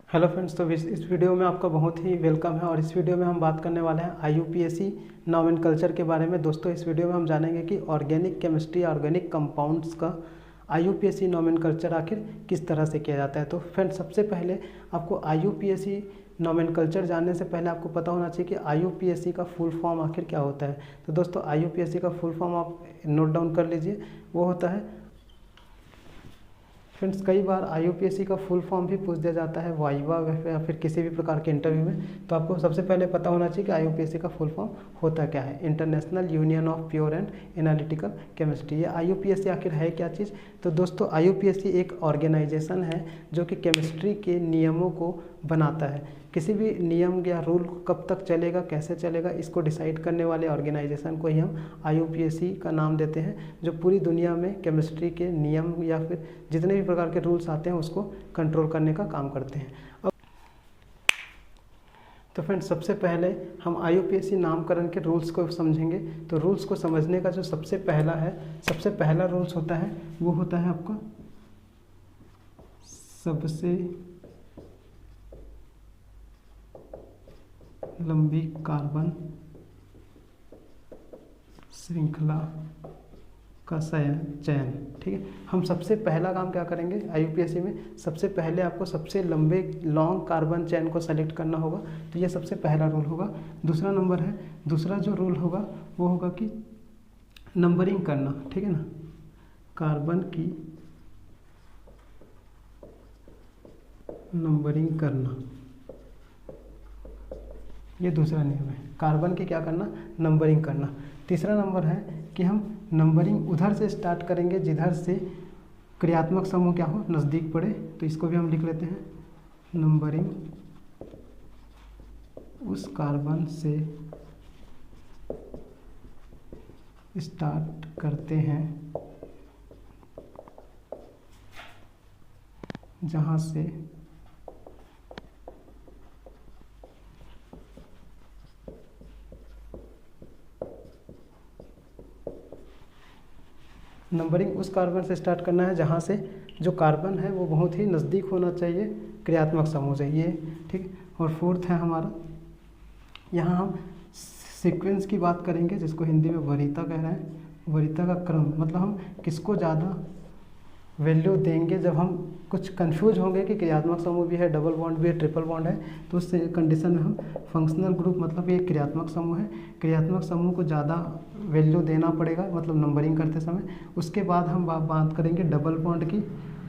Hello friends, तो इस video में आपका बहुत ही वेलकम है। और इस वीडियो में हम बात करने वाले हैं IUPAC नॉमेनक्लेचर के बारे में। दोस्तों, इस वीडियो में हम जानेंगे कि ऑर्गेनिक केमिस्ट्री, ऑर्गेनिक कंपाउंड्स का IUPAC नॉमेनक्लेचर आखिर किस तरह से किया जाता है। तो फ्रेंड्स, सबसे पहले आपको IUPAC नॉमेनक्लेचर जानने से पहले आपको पता होना चाहिए कि IUPAC का फुल फॉर्म आखिर क्या होता है। तो दोस्तों, IUPAC का फुल फॉर्म आप नोट डाउन कर लीजिए। वो होता है फ्रेंड्स, कई बार IUPAC का फुल फॉर्म भी पूछ दिया जाता है वाइवा या फिर किसी भी प्रकार के इंटरव्यू में। तो आपको सबसे पहले पता होना चाहिए कि IUPAC का फुल फॉर्म होता क्या है। International union of pure and analytical chemistry. ये IUPAC आखिर है क्या चीज़। तो दोस्तों, IUPAC एक ऑर्गेनाइजेशन है जो कि केमिस्ट्री के नियमों को बनाता है। किसी भी नियम या रूल कब तक चलेगा, कैसे चलेगा, इसको डिसाइड करने वाले ऑर्गेनाइजेशन को ही हम IUPAC का नाम देते हैं, जो पूरी दुनिया में केमिस्ट्री के नियम या फिर जितने भी प्रकार के रूल्स आते हैं उसको कंट्रोल करने का काम करते हैं। अब तो फ्रेंड्स, सबसे पहले हम IUPAC नामकरण के रूल्स को समझेंगे। तो रूल्स को समझने का जो सबसे पहला रूल्स होता है वो होता है आपका सबसे लंबी कार्बन श्रृंखला का चयन। ठीक है, हम सबसे पहला काम क्या करेंगे IUPAC में, सबसे पहले आपको सबसे लंबे लॉन्ग कार्बन चेन को सेलेक्ट करना होगा। तो ये सबसे पहला रूल होगा। दूसरा जो रूल होगा वो होगा कि नंबरिंग करना। ठीक है ना, कार्बन की नंबरिंग करना, ये दूसरा नियम है। कार्बन की क्या करना, नंबरिंग करना। तीसरा नंबर है कि हम नंबरिंग उधर से स्टार्ट करेंगे जिधर से क्रियात्मक समूह क्या हो, नज़दीक पड़े। तो इसको भी हम लिख लेते हैं, नंबरिंग उस कार्बन से स्टार्ट करते हैं जहाँ से नंबरिंग उस कार्बन से स्टार्ट करना है जहाँ से जो कार्बन है वो बहुत ही नज़दीक होना चाहिए क्रियात्मक समूह से। ये ठीक। और फोर्थ है हमारा, यहाँ हम सीक्वेंस की बात करेंगे, जिसको हिंदी में वरीयता कह रहे हैं। वरीयता का क्रम मतलब हम किसको ज़्यादा वैल्यू देंगे। जब हम कुछ कंफ्यूज होंगे कि क्रियात्मक समूह भी है, डबल बॉन्ड भी है, ट्रिपल बॉन्ड है, तो उस कंडीशन में हम फंक्शनल ग्रुप मतलब ये क्रियात्मक समूह है, क्रियात्मक समूह को ज़्यादा वैल्यू देना पड़ेगा, मतलब नंबरिंग करते समय। उसके बाद हम बात करेंगे डबल बॉन्ड की।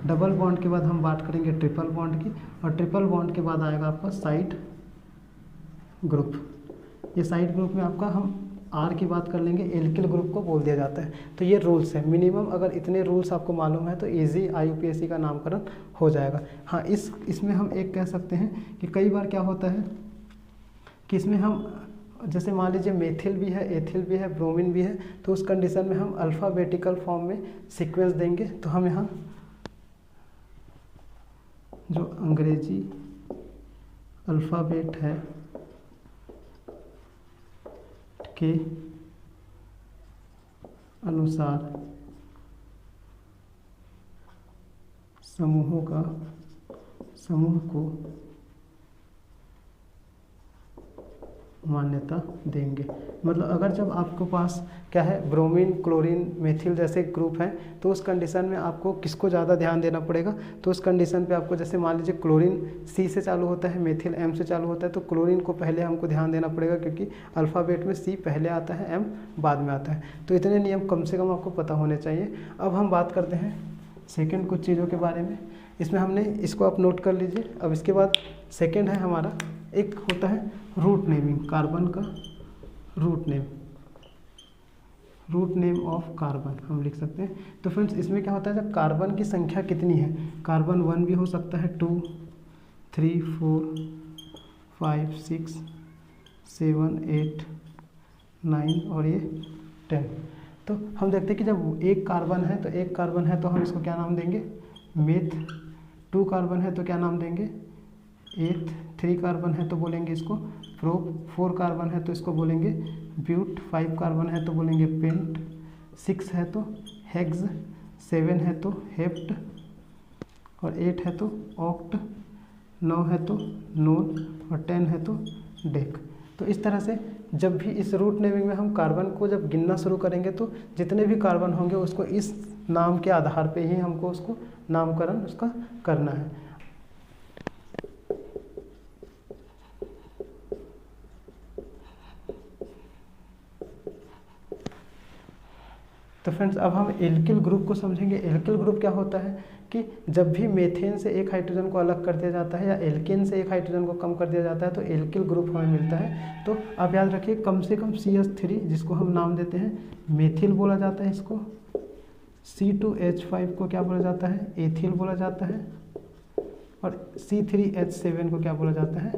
डबल बॉन्ड के बाद हम बात करेंगे ट्रिपल बॉन्ड की। और ट्रिपल बॉन्ड के बाद आएगा आपका साइड ग्रुप। ये साइड ग्रुप में आपका हम R की बात कर लेंगे, एल्किल ग्रुप को बोल दिया जाता है। तो ये रूल्स है। मिनिमम अगर इतने रूल्स आपको मालूम है तो इजी IUPAC का नामकरण हो जाएगा। हाँ, इसमें हम एक कह सकते हैं कि कई बार क्या होता है कि इसमें हम जैसे मान लीजिए मेथिल भी है, एथिल भी है, ब्रोमीन भी है, तो उस कंडीशन में हम अल्फ़ाबेटिकल फॉर्म में सीक्वेंस देंगे। तो हम यहाँ जो अंग्रेजी अल्फ़ाबेट है के अनुसार समूह को मान्यता देंगे। मतलब अगर जब आपके पास क्या है, ब्रोमीन, क्लोरीन, मेथिल जैसे ग्रुप हैं, तो उस कंडीशन में आपको किसको ज़्यादा ध्यान देना पड़ेगा। तो उस कंडीशन पे आपको जैसे मान लीजिए क्लोरीन C से चालू होता है, मेथिल M से चालू होता है, तो क्लोरीन को पहले हमको ध्यान देना पड़ेगा, क्योंकि अल्फ़ाबेट में C पहले आता है, M बाद में आता है। तो इतने नियम कम से कम आपको पता होने चाहिए। अब हम बात करते हैं सेकेंड कुछ चीज़ों के बारे में। इसमें हमने इसको आप नोट कर लीजिए। अब इसके बाद सेकेंड है हमारा, एक होता है रूट नेमिंग, कार्बन का रूट नेम ऑफ कार्बन हम लिख सकते हैं। तो फ्रेंड्स, इसमें क्या होता है, जब कार्बन की संख्या कितनी है, कार्बन 1 भी हो सकता है, 2, 3, 4, 5, 6, 7, 8, 9 और ये 10। तो हम देखते हैं कि जब एक कार्बन है तो हम इसको क्या नाम देंगे, मेथ। 2 कार्बन है तो क्या नाम देंगे, एथ। 3 कार्बन है तो बोलेंगे इसको प्रोप। 4 कार्बन है तो इसको बोलेंगे ब्यूट। 5 कार्बन है तो बोलेंगे पेंट। 6 है तो हेक्स। 7 है तो हेप्ट। और 8 है तो ऑक्ट। 9 है तो नोन और 10 है तो डेक। तो इस तरह से जब भी इस रूट नेमिंग में हम कार्बन को जब गिनना शुरू करेंगे तो जितने भी कार्बन होंगे उसको इस नाम के आधार पे ही हमको उसको नामकरण उसका करना है। तो फ्रेंड्स अब हम एल्किल ग्रुप को समझेंगे। एल्किल ग्रुप क्या होता है कि जब भी मेथेन से एक हाइड्रोजन को अलग कर दिया जाता है या एल्केन से एक हाइड्रोजन को कम कर दिया जाता है तो एल्किल ग्रुप हमें मिलता है। तो आप याद रखिए कम से कम CH3 जिसको हम नाम देते हैं मेथिल बोला जाता है, इसको C2H5 को क्या बोला जाता है, एथिल बोला जाता है, और C3H7 को क्या बोला जाता है,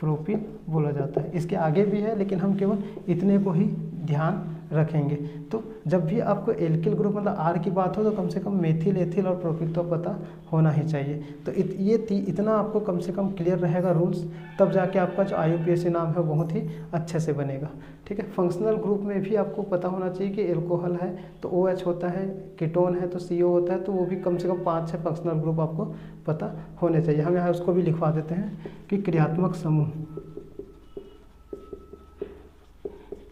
प्रोपिल बोला जाता है। इसके आगे भी है लेकिन हम केवल इतने को ही ध्यान रखेंगे। तो जब भी आपको एल्किल ग्रुप मतलब R की बात हो तो कम से कम मेथिल, एथिल और प्रोपिल तो पता होना ही चाहिए। तो इतना आपको कम से कम क्लियर रहेगा रूल्स, तब जाके आपका जो IUPAC नाम है बहुत ही अच्छे से बनेगा। ठीक है, फंक्शनल ग्रुप में भी आपको पता होना चाहिए कि एल्कोहल है तो OH होता है, कीटोन है तो CO होता है, तो वो भी कम से कम 5-6 फंक्शनल ग्रुप आपको पता होने चाहिए। हम यहाँ उसको भी लिखवा देते हैं कि क्रियात्मक समूह,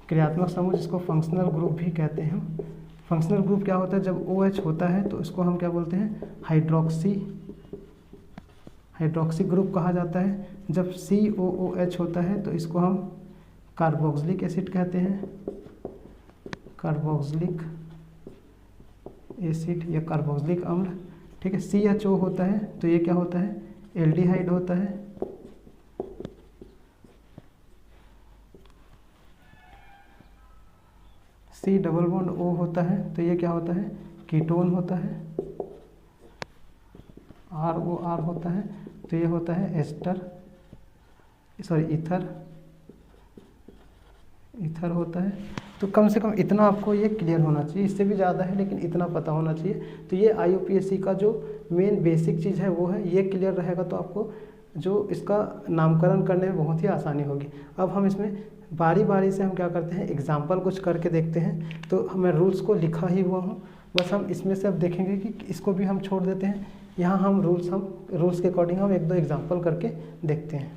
क्रियात्मक समूह जिसको फंक्शनल ग्रुप भी कहते हैं। फंक्शनल ग्रुप क्या होता है, जब OH होता है तो इसको हम क्या बोलते हैं, हाइड्रोक्सी ग्रुप कहा जाता है। जब COOH होता है तो इसको हम कार्बोक्सिलिक एसिड कहते हैं, कार्बोक्सिलिक एसिड या कार्बोक्सिलिक अम्ल। ठीक है, CHO होता है तो ये क्या होता है, एल्डिहाइड होता है। C+O होता है तो ये क्या होता है, कीटोन होता है। ROR होता है तो ये होता है ईथर होता है। तो कम से कम इतना आपको ये क्लियर होना चाहिए, इससे भी ज़्यादा है लेकिन इतना पता होना चाहिए। तो ये IUPAC का जो मेन बेसिक चीज़ है वो है, ये क्लियर रहेगा तो आपको जो इसका नामकरण करने में बहुत ही आसानी होगी। अब हम इसमें बारी बारी से हम क्या करते हैं, एग्जाम्पल कुछ करके देखते हैं। तो मैं रूल्स को लिखा ही हुआ हूँ, बस हम इसमें से अब देखेंगे कि इसको भी हम छोड़ देते हैं। यहाँ हम रूल्स के अकॉर्डिंग हम 1-2 एग्जाम्पल करके देखते हैं।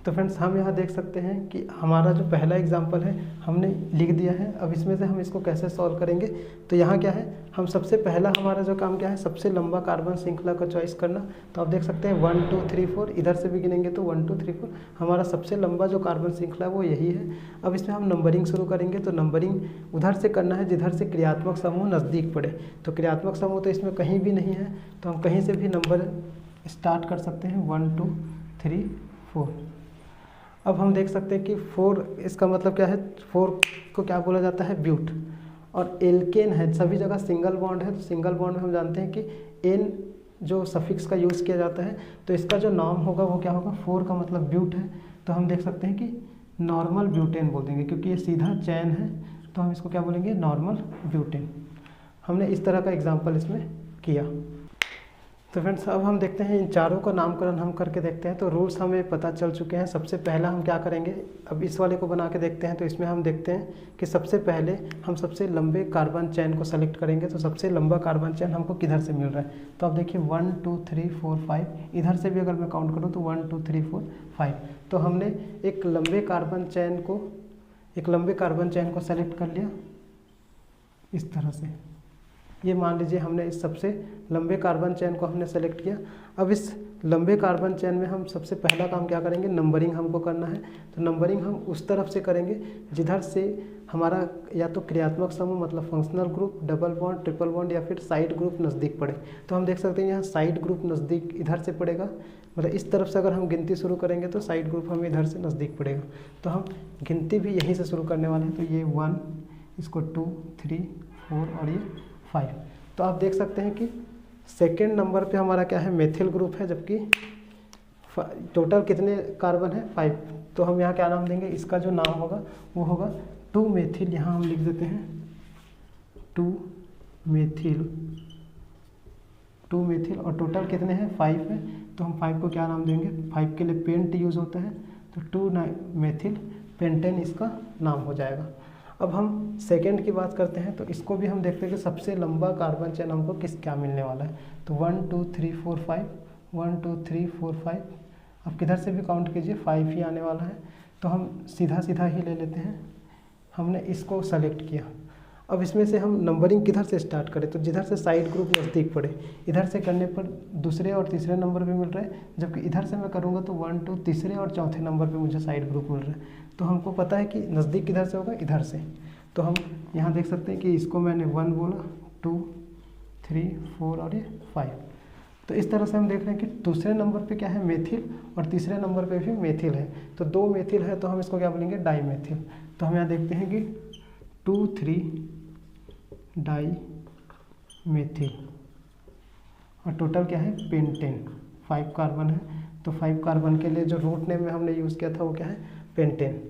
तो फ्रेंड्स हम यहाँ देख सकते हैं कि हमारा जो पहला एग्जाम्पल है हमने लिख दिया है। अब इसमें से हम इसको कैसे सॉल्व करेंगे, तो यहाँ क्या है, हम सबसे पहला हमारा जो काम क्या है, सबसे लंबा कार्बन श्रृंखला का चॉइस करना। तो आप देख सकते हैं 1 2 3 4, इधर से भी गिनेंगे तो 1 2 3 4 हमारा सबसे लंबा जो कार्बन श्रृंखला है वो यही है। अब इसमें हम नंबरिंग शुरू करेंगे, तो नंबरिंग उधर से करना है जिधर से क्रियात्मक समूह नज़दीक पड़े। तो क्रियात्मक समूह तो इसमें कहीं भी नहीं है, तो हम कहीं से भी नंबर स्टार्ट कर सकते हैं, 1 2 3 4। अब हम देख सकते हैं कि 4 इसका मतलब क्या है, 4 को क्या बोला जाता है, ब्यूट। और एल्केन है, सभी जगह सिंगल बॉन्ड है, तो सिंगल बॉन्ड में हम जानते हैं कि एन जो सफिक्स का यूज़ किया जाता है, तो इसका जो नाम होगा वो क्या होगा, 4 का मतलब ब्यूट है। तो हम देख सकते हैं कि नॉर्मल ब्यूटेन बोल देंगे, क्योंकि ये सीधा चैन है तो हम इसको क्या बोलेंगे, नॉर्मल ब्यूटेन। हमने इस तरह का एग्जाम्पल इसमें किया। तो फ्रेंड्स अब हम देखते हैं इन चारों का नामकरण हम करके देखते हैं। तो रूल्स हमें पता चल चुके हैं। सबसे पहला हम क्या करेंगे, अब इस वाले को बना के देखते हैं। तो इसमें हम देखते हैं कि सबसे पहले हम सबसे लंबे कार्बन चैन को सेलेक्ट करेंगे। तो सबसे लंबा कार्बन चैन हमको किधर से मिल रहा है, तो आप देखिए 1 2 3 4 5, इधर से भी अगर मैं काउंट करूँ तो 1 2 3 4 5। तो हमने एक लंबे कार्बन चैन को सेलेक्ट कर लिया इस तरह से। ये मान लीजिए हमने इस सबसे लंबे कार्बन चैन को हमने सेलेक्ट किया। अब इस लंबे कार्बन चैन में हम सबसे पहला काम क्या करेंगे, नंबरिंग हमको करना है। तो नंबरिंग हम उस तरफ से करेंगे जिधर से हमारा या तो क्रियात्मक समूह मतलब functional group, double bond, triple bond या फिर साइड ग्रुप नज़दीक पड़े। तो हम देख सकते हैं यहाँ साइड ग्रुप नज़दीक इधर से पड़ेगा, मतलब इस तरफ से अगर हम गिनती शुरू करेंगे तो साइड ग्रुप हमें इधर से नज़दीक पड़ेगा। तो हम गिनती भी यहीं से शुरू करने वाले हैं। तो ये 1, इसको 2 3 4 और ये 5। तो आप देख सकते हैं कि सेकेंड नंबर पे हमारा क्या है, मेथिल ग्रुप है, जबकि टोटल कितने कार्बन है, 5। तो हम यहाँ क्या नाम देंगे, इसका जो नाम होगा वो होगा 2 मेथिल। यहाँ हम लिख देते हैं 2 मेथिल, और टोटल कितने हैं, 5 है। तो हम 5 को क्या नाम देंगे, 5 के लिए पेंट यूज़ होता है, तो 2 मेथिल पेंटेन इसका नाम हो जाएगा। अब हम सेकेंड की बात करते हैं। तो इसको भी हम देखते हैं कि सबसे लंबा कार्बन चैन हमको क्या मिलने वाला है। तो 1 2 3 4 5, 1 2 3 4 5, अब किधर से भी काउंट कीजिए 5 ही आने वाला है, तो हम सीधा सीधा ही ले लेते हैं। हमने इसको सेलेक्ट किया। अब इसमें से हम नंबरिंग किधर से स्टार्ट करें, तो जिधर से साइड ग्रुप नज़दीक पड़े, इधर से करने पर दूसरे और तीसरे नंबर पे मिल रहा है, जबकि इधर से मैं करूँगा तो 1 2 तीसरे और चौथे नंबर पे मुझे साइड ग्रुप मिल रहा है। तो हमको पता है कि नज़दीक किधर से होगा, इधर से। तो हम यहाँ देख सकते हैं कि इसको मैंने 1 बोला, 2 3 4 और ये 5। तो इस तरह से हम देख रहे हैं कि दूसरे नंबर पे क्या है, मेथिल, और तीसरे नंबर पे भी मेथिल है। तो 2 मेथिल है, तो हम इसको क्या बोलेंगे, डाईमेथिल। तो हम यहाँ देखते हैं कि 2 3 डाई मेथिल, और टोटल क्या है, पेंटेन। 5 कार्बन है, तो 5 कार्बन के लिए जो रूट नेम में हमने यूज़ किया था वो क्या है, पेंटेन।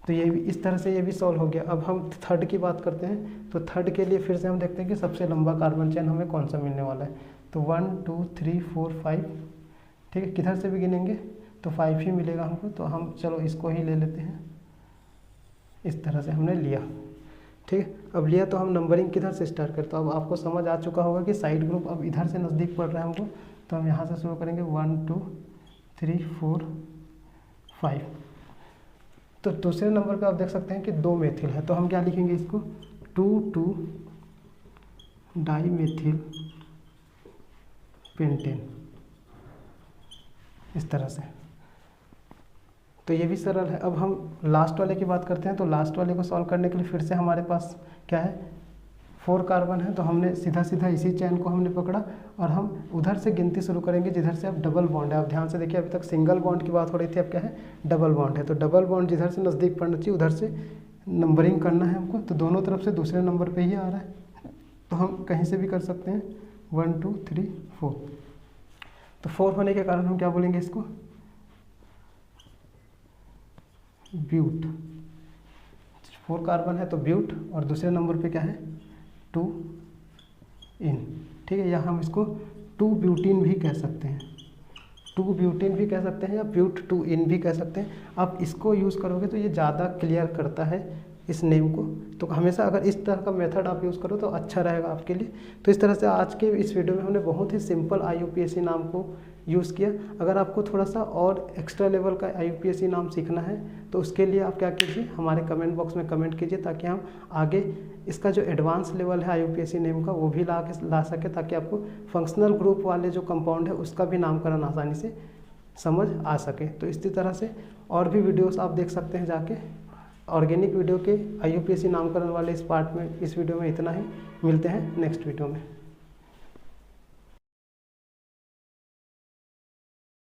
तो ये भी इस तरह से ये भी सॉल्व हो गया। अब हम थर्ड की बात करते हैं। तो थर्ड के लिए फिर से हम देखते हैं कि सबसे लंबा कार्बन चेन हमें कौन सा मिलने वाला है। तो 1 2 3 4 5, ठीक है, किधर से भी गिनेंगे तो 5 ही मिलेगा हमको। तो हम चलो इसको ही ले लेते हैं। इस तरह से हमने लिया, ठीक है। अब लिया तो हम नंबरिंग किधर से स्टार्ट करते, तो अब आपको समझ आ चुका होगा कि साइड ग्रुप अब इधर से नज़दीक पड़ रहा है हमको। तो हम यहाँ से शुरू करेंगे 1 2 3 4 5। तो दूसरे नंबर पे आप देख सकते हैं कि 2 मेथिल है, तो हम क्या लिखेंगे इसको, 2 2 डाईमेथिल पेंटेन, इस तरह से। तो ये भी सरल है। अब हम लास्ट वाले की बात करते हैं। तो लास्ट वाले को सॉल्व करने के लिए फिर से हमारे पास क्या है, 4 कार्बन है, तो हमने सीधा सीधा इसी चैन को हमने पकड़ा, और हम उधर से गिनती शुरू करेंगे जिधर से अब डबल बॉन्ड है। अब ध्यान से देखिए, अभी तक सिंगल बॉन्ड की बात हो रही थी, अब क्या है, डबल बॉन्ड है। तो डबल बॉन्ड जिधर से नज़दीक पड़ना चाहिए उधर से नंबरिंग करना है हमको। तो दोनों तरफ से दूसरे नंबर पर ही आ रहा है, तो हम कहीं से भी कर सकते हैं। 1 2 3 4, तो 4 होने के कारण हम क्या बोलेंगे इसको, ब्यूट। 4 कार्बन है तो ब्यूट, और दूसरे नंबर पे क्या है, 2 इन, ठीक है। या हम इसको 2 ब्यूटीन भी कह सकते हैं, 2 ब्यूटीन भी कह सकते हैं, या ब्यूट 2 इन भी कह सकते हैं। आप इसको यूज़ करोगे तो ये ज़्यादा क्लियर करता है इस नेम को। तो हमेशा अगर इस तरह का मेथड आप यूज़ करो तो अच्छा रहेगा आपके लिए। तो इस तरह से आज के इस वीडियो में हमने बहुत ही सिंपल IUPAC नाम को यूज़ किया। अगर आपको थोड़ा सा और एक्स्ट्रा लेवल का IUPAC नाम सीखना है तो उसके लिए आप क्या कीजिए, हमारे कमेंट बॉक्स में कमेंट कीजिए, ताकि हम आगे इसका जो एडवांस लेवल है IUPAC नेम का वो भी ला सके, ताकि आपको फंक्शनल ग्रुप वाले जो कंपाउंड है उसका भी नामकरण आसानी से समझ आ सके। तो इसी तरह से और भी वीडियोस आप देख सकते हैं जाके। ऑर्गेनिक वीडियो के IUPAC नामकरण वाले इस पार्ट में, इस वीडियो में इतना ही। मिलते हैं नेक्स्ट वीडियो में।